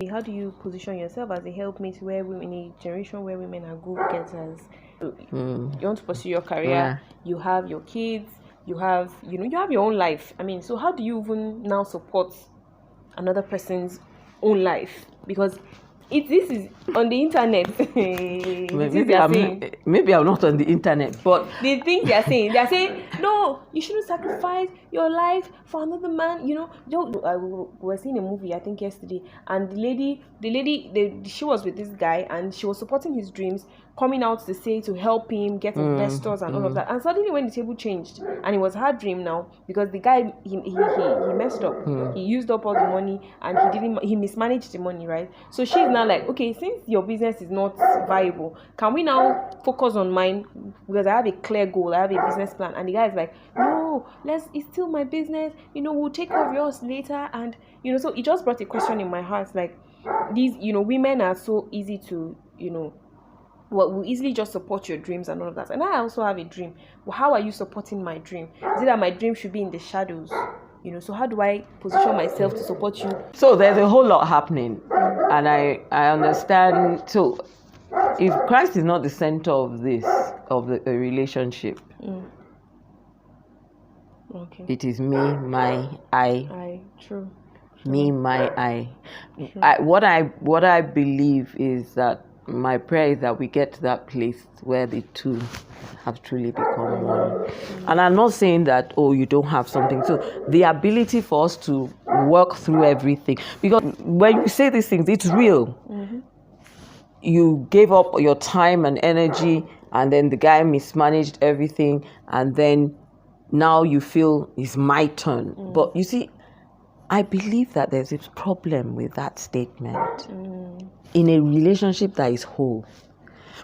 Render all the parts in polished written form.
how do you position yourself as a helpmate where women, in a generation where women are go-getters? You want to pursue your career, you have your kids, you have your own life. I mean, so how do you even now support another person's own life? Because this is on the internet. Maybe I'm not on the internet, but the things they are saying, no, you shouldn't sacrifice your life for another man. We were seeing a movie, I think yesterday, and the lady, she was with this guy, and she was supporting his dreams, coming out to help him get investors and all of that. And suddenly, when the table changed, and it was her dream now, because the guy he messed up, he used up all the money, and he mismanaged the money, right? So she's now like, okay, since your business is not viable, can we now focus on mine, because I have a clear goal, I have a business plan? And the guy is like, no, it's still my business, we'll take care of yours later. And so it just brought a question in my heart, like, these women are so easy to will easily just support your dreams and all of that. And I also have a dream. Well, how are you supporting my dream? Is it that my dream should be in the shadows? So how do I position myself to support you? So there's a whole lot happening, and I understand. So if Christ is not the center of the relationship, okay, it is me, my, I. True. Me, my, I. What I believe is that my prayer is that we get to that place where the two have truly become one. And I'm not saying that, you don't have something. So the ability for us to work through everything, because when you say these things, it's real. You gave up your time and energy, and then the guy mismanaged everything, and then now you feel it's my turn. But you see, I believe that there's a problem with that statement in a relationship that is whole.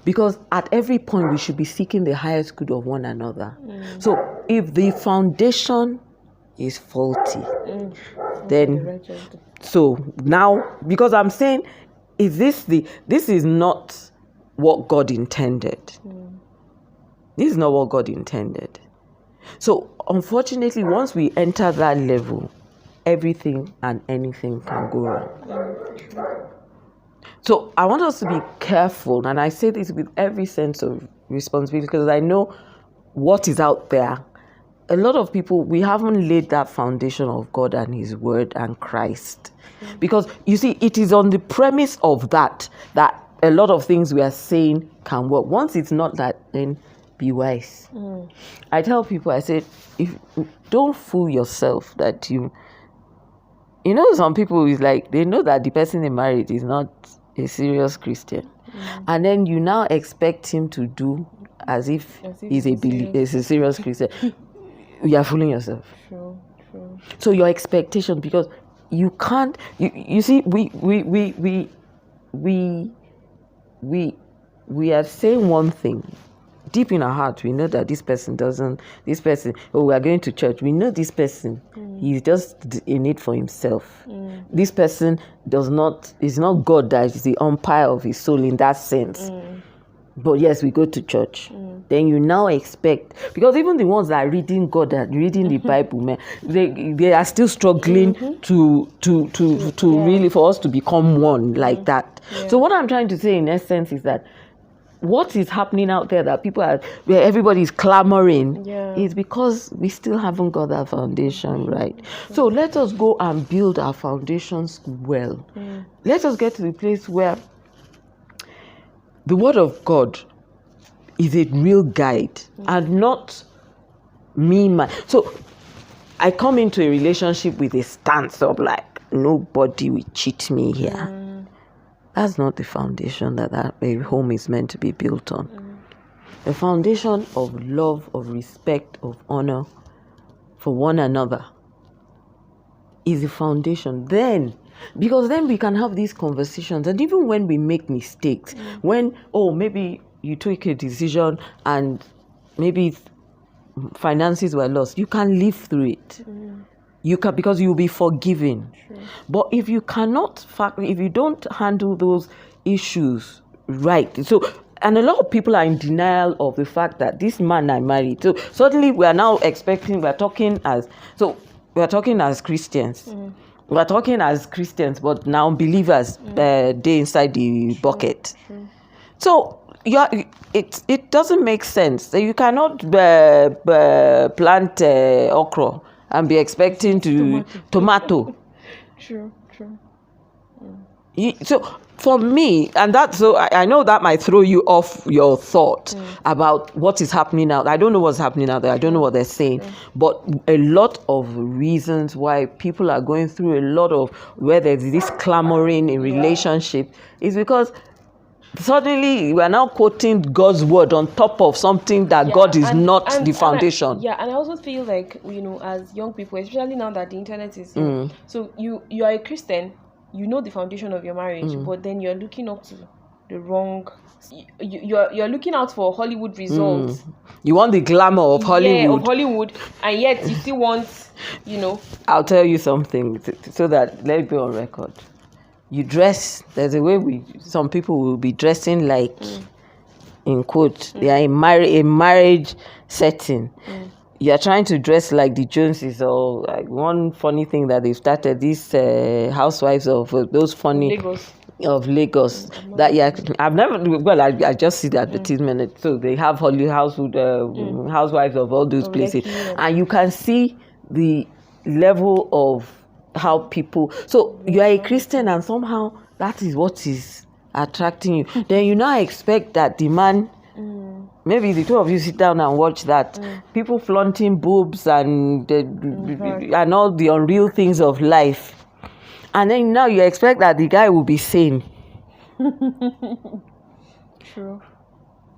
Because at every point we should be seeking the highest good of one another. So if the foundation is faulty, then so now, because I'm saying, this is not what God intended. This is not what God intended. So unfortunately, once we enter that level, everything and anything can go wrong. So I want us to be careful, and I say this with every sense of responsibility, because I know what is out there. A lot of people, we haven't laid that foundation of God and His Word and Christ. Because you see, it is on the premise of that a lot of things we are saying can work. Once it's not that, then be wise. I tell people, I say, don't fool yourself that some people is like, they know that the person they married is not a serious Christian. And then you now expect him to do as if he's a serious Christian. You are fooling yourself. True. So your expectation, because you can't, you see, we are saying one thing. Deep in our heart, we know that we are going to church. We know this person, he's just in it for himself. This person is not God that is the umpire of his soul in that sense. But yes, we go to church. Then you now expect, because even the ones that are reading God and reading the Bible, man, they are still struggling to really, for us to become one like that. So what I'm trying to say in essence is that what is happening out there that where everybody is clamoring is because we still haven't got that foundation right. So let us go and build our foundations well. Let us get to the place where the Word of God is a real guide and not me. So I come into a relationship with a stance of like, nobody will cheat me here. That's not the foundation that a home is meant to be built on. The foundation of love, of respect, of honor for one another is the foundation. Because then we can have these conversations, and even when we make mistakes, when maybe you took a decision and maybe finances were lost, you can live through it. You can, because you'll be forgiven. But if you don't handle those issues right, and a lot of people are in denial of the fact that this man I married. So suddenly we are now expecting, we're talking as Christians. we're talking as Christians, but now believers, they inside the bucket. True. So it doesn't make sense. So you cannot plant okra and be expecting to tomato. True. So for me, and that, so I know that might throw you off your thought about what is happening now. I don't know what's happening out there. I don't know what they're saying. But a lot of reasons why people are going through a lot of where there's this clamoring in relationship is because suddenly we are now quoting God's word on top of something that God is not the foundation. And I also feel like, as young people, especially now that the internet is so you are a Christian, you know the foundation of your marriage, but then you're looking up to the wrong. You're looking out for Hollywood results. You want the glamour of Hollywood. Yeah, of Hollywood, and yet you still want, I'll tell you something so that let it be on record. You dress. There's a way some people will be dressing like, in quote, they are in a marriage setting. You're trying to dress like the Joneses, or like one funny thing that they've started, these housewives of those funny of Lagos. I've never. Well, I just see the advertisement. So they have housewives of all those places, and you can see the level of how people. So you are a Christian, and somehow that is what is attracting you. Then you now expect that the man. Maybe the two of you sit down and watch that. People flaunting boobs and all the unreal things of life. And then now you expect that the guy will be sane. True.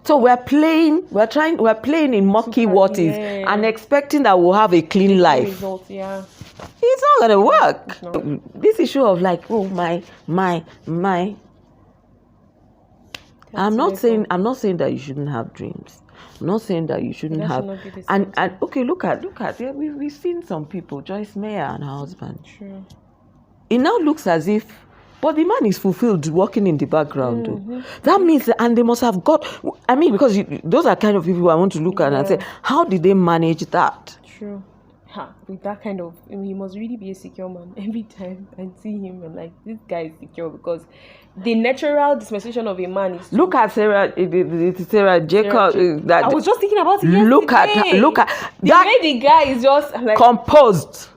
So we're playing in murky waters and expecting that we'll have a clean life. Results, yeah. It's not gonna work. This issue of like, oh my. I'm not saying that you shouldn't have dreams. I'm not saying that you shouldn't have. And okay, look at we've seen some people, Joyce Meyer and her husband. True. It now looks as if, but the man is fulfilled working in the background. That means, and they must have got. I mean, because those are kind of people I want to look at and say, how did they manage that? True. With that kind of, he must really be a secure man. Every time I see him, I'm like, this guy is secure, because the natural dispensation of a man is. Look at Sarah Jacob. I was just thinking about it yesterday. Look at the way the guy is just like composed,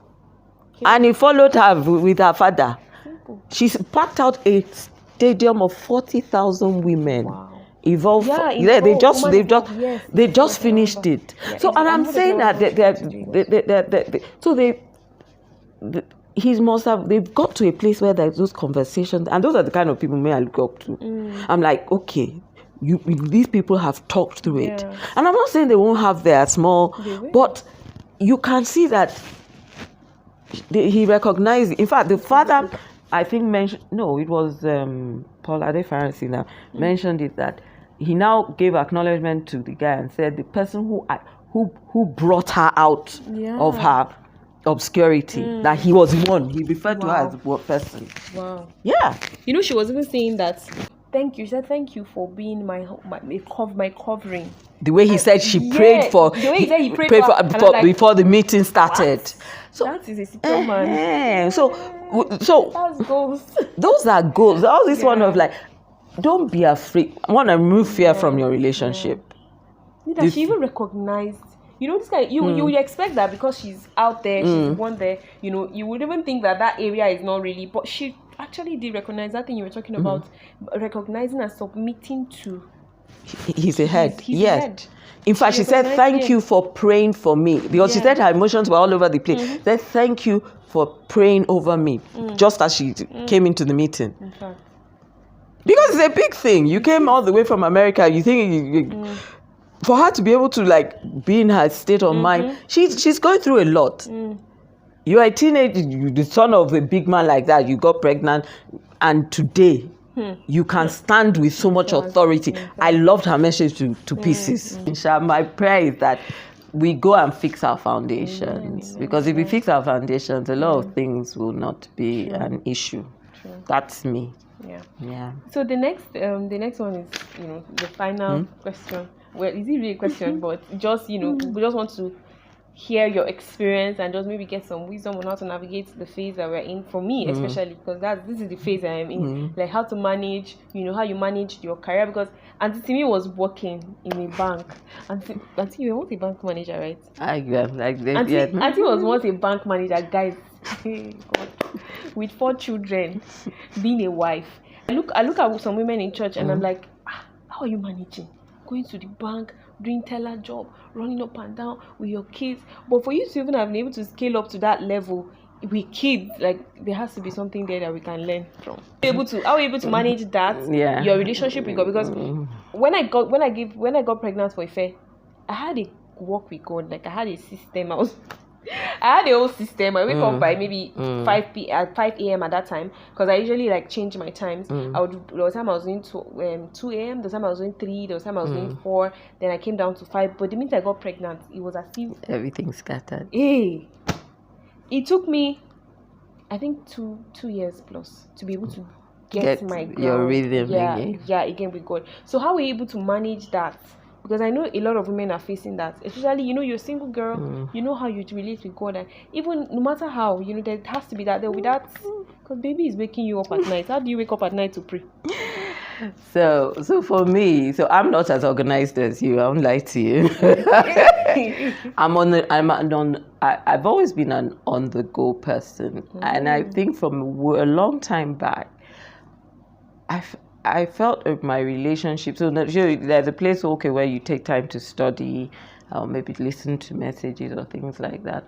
and he followed her with her father. Simple. She's packed out a stadium of 40,000 women. Wow. Evolve. Yeah, they just finished it. Yeah, so, and I'm saying that they've got to a place where there's those conversations, and those are the kind of people I look up to. I'm like, okay, these people have talked through it, and I'm not saying they won't have their small, but you can see that he recognized. In fact, the father, I think, mentioned. No, it was Paul Adefarasi now mentioned it, that he now gave acknowledgement to the guy and said the person who brought her out of her obscurity, that he was one. He referred to her as one person. Wow. Yeah. She was even saying that. Thank you. She said, thank you for being my covering. The way he said she prayed for. The way he said he prayed for before the meeting started. What? So that is a secure man. So that's goals. Those are goals. All this one of like, don't be afraid. I want to remove fear from your relationship. That she even recognized. This guy, you would expect that because she's out there, she's one there, you would even think that area is not really, but she actually did recognize that thing you were talking about, recognizing and submitting to. He's a head. He's a head. In fact, she said, thank you for praying for me, because she said her emotions were all over the place. She said, thank you for praying over me, just as she came into the meeting. In fact. Because it's a big thing. You came all the way from America. You think for her to be able to be in her state of mind, she's going through a lot. You are a teenager, the son of a big man like that. You got pregnant, and today you can stand with so much authority. I loved her message to pieces. My prayer is that we go and fix our foundations, because if we fix our foundations, a lot of things will not be an issue. That's me. Yeah. So the next one is the final question. Well, is it really a question? But just we just want to hear your experience and just maybe get some wisdom on how to navigate the phase that we're in. For me, especially, because this is the phase I am in. Like how to manage, how you manage your career. Because Auntie Timmy was working in a bank. Auntie, you were once a bank manager, right? Auntie was once a bank manager, guys. God. With 4 children, being a wife. I look at some women in church and I'm like, how are you managing? Going to the bank, doing teller job, running up and down with your kids. But for you to even have been able to scale up to that level with kids, like there has to be something there that we can learn from. How are you able to manage that? Yeah. Your relationship with God, because when I got pregnant for Ife, I had a walk with God. Like I had a system. I had a whole system. I wake up by maybe 5 a.m. at that time, because I usually like change my times. There was time I was doing 2 a.m. The time I was doing 3. There was time I was doing 4. Then I came down to 5. But the minute I got pregnant, it was as if everything scattered. Hey, it took me, I think, two years plus to be able to get my ground. Your rhythm again. Yeah, again with God. So how were you able to manage that? Because I know a lot of women are facing that, especially, you're a single girl, you know how you relate with God, and even no matter how, there has to be that, there will be that, because baby is waking you up at night. How do you wake up at night to pray? So for me, I'm not as organized as you. I won't lie to you. I've always been an on-the-go person, and I think from a long time back, I felt my relationship. So there's a place, where you take time to study, or maybe listen to messages or things like that.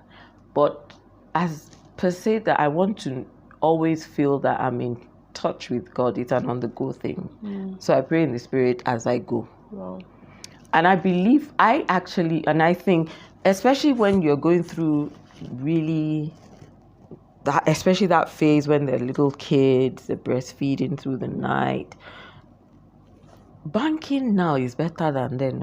But as per se, that I want to always feel that I'm in touch with God. It's an on-the-go thing. So I pray in the Spirit as I go. Wow. And I believe I think, especially when you're going through really, especially that phase when they're little kids, they're breastfeeding through the night. Banking now is better than then.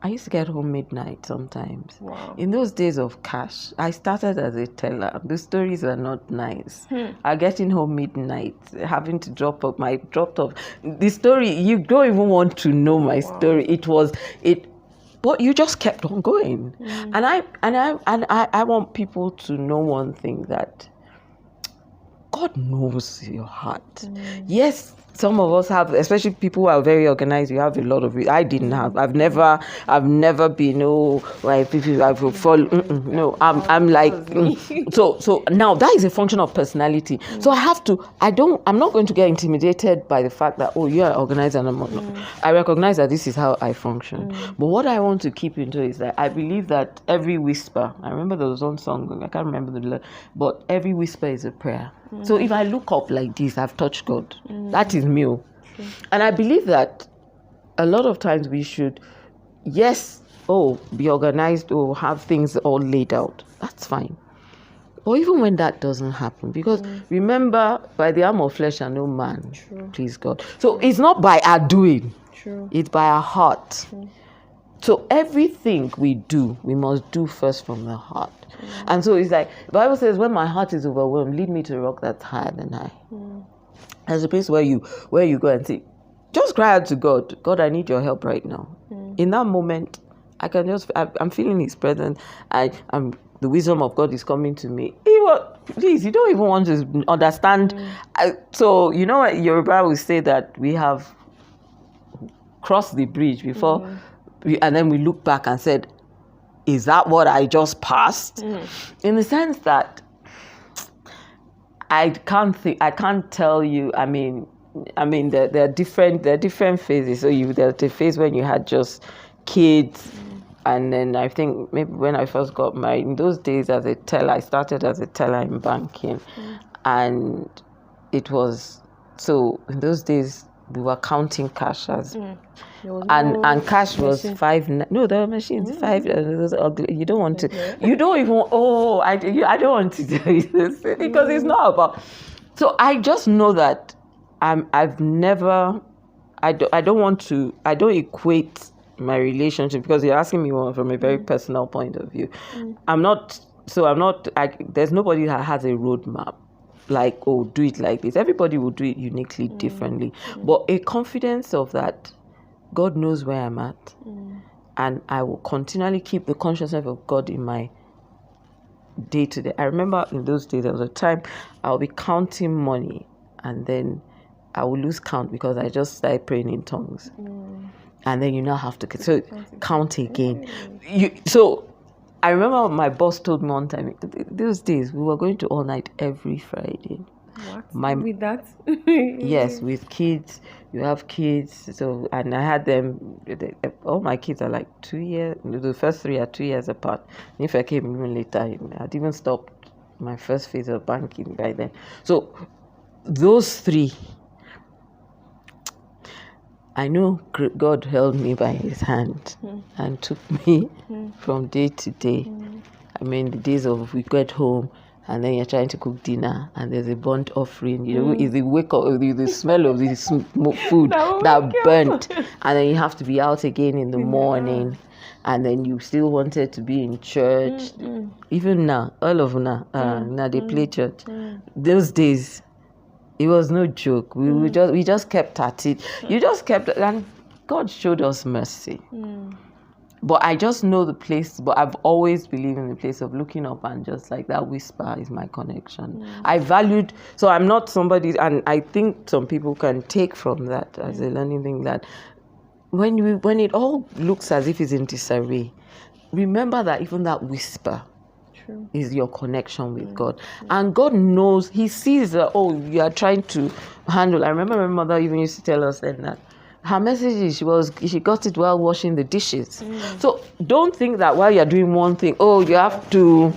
I used to get home midnight sometimes. Wow. In those days of cash, I started as a teller. The stories were not nice. I getting home midnight, having to dropped off. The story, you don't even want to know my story. But you just kept on going. And I want people to know one thing, that God knows your heart. Yes, some of us have, especially people who are very organized, you have a lot of I didn't have. I've never been, I will follow. No, I'm like, so now that is a function of personality. So I'm not going to get intimidated by the fact that, you're organized and I'm not. I recognize that this is how I function. But what I want to keep into is that I believe that every whisper, I remember there was one song, I can't remember the lyric, but every whisper is a prayer. So if I look up like this, I've touched God. That is me. And I believe that a lot of times we should, be organized or have things all laid out. That's fine. But even when that doesn't happen, because remember, by the arm of flesh and no man, please God. So it's not by our doing. It's by our heart. So everything we do, we must do first from the heart. And so it's like, the Bible says, when my heart is overwhelmed, lead me to a rock that's higher than I. There's a place where you go and say, just cry out to God. God, I need your help right now. In that moment, I'm feeling His presence. The wisdom of God is coming to me. Please, you don't even want to understand. So, Yoruba will say that we have crossed the bridge before, and then we look back and said, is that what I just passed? In the sense that I can't tell you. I mean, there are different phases. So there's a phase when you had just kids, and then I think maybe when I first got married, in those days as a teller, I started as a teller in banking, and it was so in those days we were counting cash as. And cash was $5. No, there were machines $5. You don't want to. You don't even. I don't want to do this because it's not about. So I just know that I've never. I don't want to. I don't equate my relationship, because you're asking me from a very personal point of view. I'm not. There's nobody that has a roadmap. Like, do it like this. Everybody will do it uniquely, differently. But a confidence of that. God knows where I'm at. and I will continually keep the consciousness of God in my day to day. I remember in those days there was a time I'll be counting money and then I will lose count because I just started praying in tongues. And then you now have to count again. So I remember my boss told me one time, those days we were going to all night every Friday. What? With that? Yes, with kids. You have kids. So, and I had them, all my kids are like 2 years, the first 3 are 2 years apart. And if I came even later, I'd even stopped my first phase of banking by then. So those 3, I know God held me by his hand and took me from day to day. I mean, the days of we get home and then you're trying to cook dinner and there's a burnt offering. Is the wake up, the smell of the food that burnt, and then you have to be out again in the morning, and then you still wanted to be in church. Even now, all of now they play church. Those days, it was no joke. We just kept at it. You just kept, and God showed us mercy. But I just know the place. But I've always believed in the place of looking up and just like that whisper is my connection. I valued. So I'm not somebody, and I think some people can take from that as a learning thing that when it all looks as if it's in disarray, remember that even that whisper is your connection with God. And God knows, he sees that, you are trying to handle. I remember my mother even used to tell us then that her message is she got it while washing the dishes. So don't think that while you're doing one thing, you have to.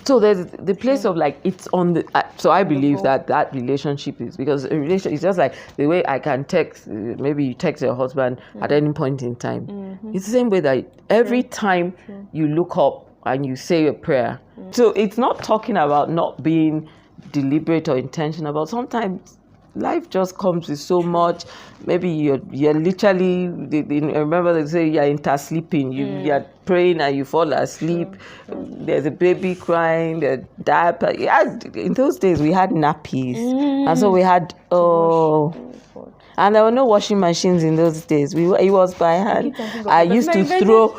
So there's the place of like, it's on the, so I believe that relationship is, because a relation is just like the way I can text, maybe you text your husband at any point in time. It's the same way that every time you look up and you say a prayer. So it's not talking about not being deliberate or intentional, but sometimes life just comes with so much. Maybe you're literally, I remember they say you're intersleeping. You're praying and you fall asleep. There's a baby crying, the diaper. In those days we had nappies. And so we had, and there were no washing machines in those days. It was by hand. I used to throw.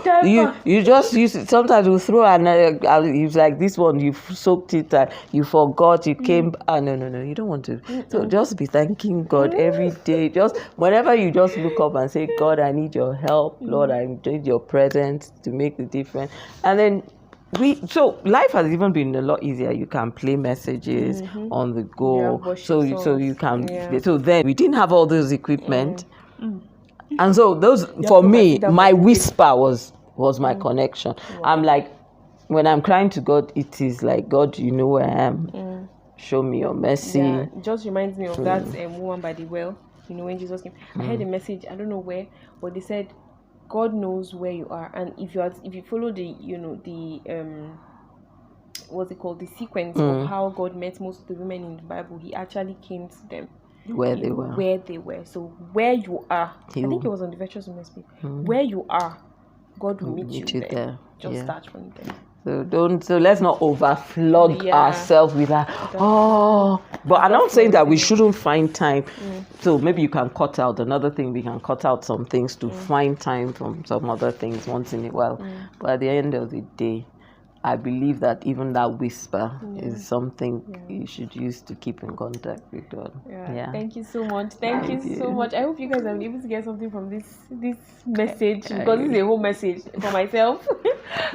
You just used to, sometimes we throw, and it's like this one. You soaked it and you forgot. You came. No. You don't want to. So just be thanking God every day. Just whenever you just look up and say, God, I need your help. Lord, I need your presence to make the difference. And then so life has even been a lot easier. You can play messages on the go, so you can. So then we didn't have all those equipment, and so those for me, my whisper was my connection. I'm like, when I'm crying to God, it is like, God, you know where I am. Show me your mercy. It just reminds me of that woman by the well. When Jesus came, I heard a message. I don't know where, but they said, God knows where you are, and if you follow the what's it called, the sequence of how God met most of the women in the Bible, he actually came to them where they were. So where you are, I think it was on the Virtuous Women's Speak. Where you are, God will meet you there. Just start from there. So let's not overflog ourselves with that. But I'm not saying that we shouldn't find time. So maybe you can cut out another thing. We can cut out some things to find time from some other things once in a while. But at the end of the day, I believe that even that whisper is something you should use to keep in contact with God. Thank you so much. Thank you so much. I hope you guys are able to get something from this message, because this is a whole message for myself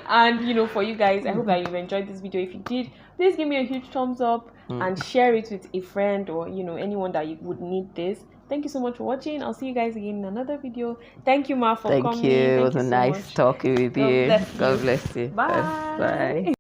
and for you guys. I hope that you've enjoyed this video. If you did, please give me a huge thumbs up and share it with a friend or anyone that you would need this. Thank you so much for watching. I'll see you guys again in another video. Thank you, Ma, for coming. Thank you. It was a nice talking with you. God bless you. God bless you. Bye. Bye.